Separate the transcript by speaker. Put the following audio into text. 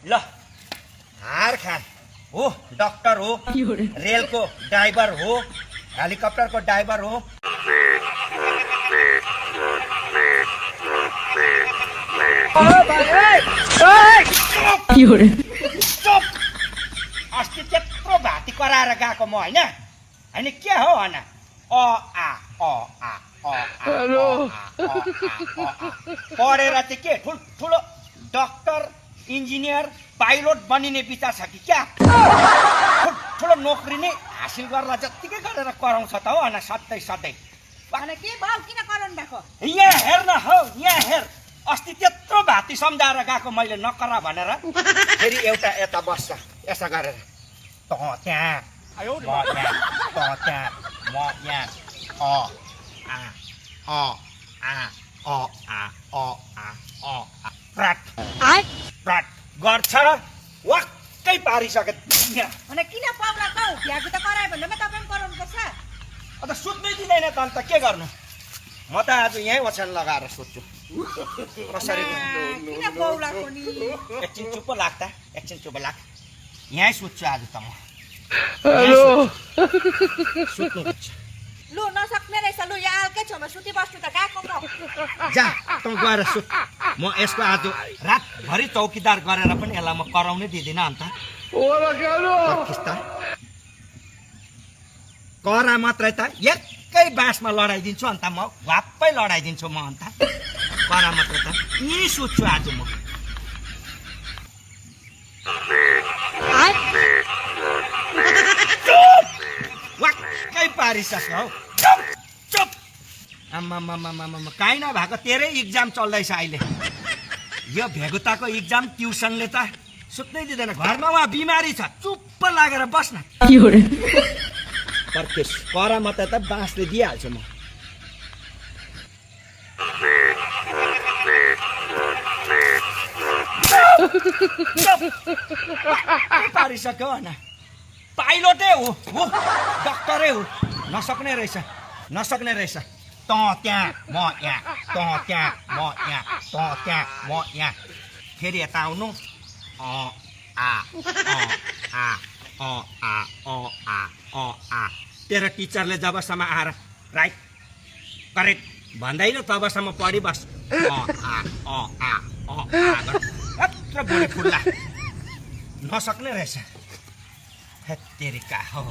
Speaker 1: ल हार खान हो डाक्टर हो रेलको ड्राइभर हो हेलिकप्टरको ड्राइभर हो अस्ति त्यत्रो भाती कराएर गएको म होइन होइन के हो होइन पढेर चाहिँ के ठुलो डाक्टर इन्जिनियर पाइलट बनिने विचार छ कि क्या ठुलो नोकरी नै हासिल गरेर जत्तिकै गरेर कराउँछ त हो होइन सधैँ सधैँ
Speaker 2: के भाउ किन कराउनु भएको
Speaker 1: यहाँ हेर न हौ यहाँ हेर अस्ति त्यत्रो भाती सम्झाएर गएको मैले नकरा भनेर फेरि एउटा यता बस्छ यसो गरेर त त्यहाँ म त्यहाँ म यहाँ प्राट गर्छ वाक्कै पारिसके
Speaker 2: अनि किन पाउला कौ भ्यागु त करायो भन्दैमा तपाईँ कराउनु पर्छ
Speaker 1: अन्त सुत्नै दिँदैन त अन्त के गर्नु म त आज यहीँ ओछ्यान लगाएर सुत्छु कसरी
Speaker 2: किन पाउलाको नि
Speaker 1: एकछिन चुप्प लाग्दा एकछिन चुप्प लाग यहीँ सुत्छु आज त म सुत्नुपर्छ
Speaker 2: लु नसक्ने रहेछ लु यहाँ अर्कै छेउमा सुति बस्नु त गएको म
Speaker 1: जा त गएर सुत म यसको आज रातभरि चौकीदार गरेर पनि यसलाई म कराउनै दिँदिनँ अन्त करा मात्रै त एकै बाँसमा लडाइदिन्छु अन्त म वाप्पै लडाइदिन्छु म अन्त करा मात्रै त यहीँ सुत्छु आज म वाक्कै पारिसक्यो हौ चुप आम्मामामामामा काहीँ नभएको तेरै इक्जाम चल्दैछ अहिले यो भेगुताको इक्जाम ट्युसनले त सुत्नै दिँदैन घरमा उहाँ बिमारी छ चुप्प लागेर बस्न पर्खेस करा मात्रै त बाँसले दिइहाल्छु म पारिसक्यो होइन पाइलटै हो डक्टरै हो नसक्ने रहेछ त त्यहाँ म यहाँ त त्यहाँ म यहाँ त त्यहाँ म यहाँ फेरि यता आउनु तेरो टिचरले जबसम्म आएर राइट करेक्ट भन्दैन तबसम्म पढिबस् यत्रो बुढी फुल्ला नसक्ने रहेछ तेरिका हो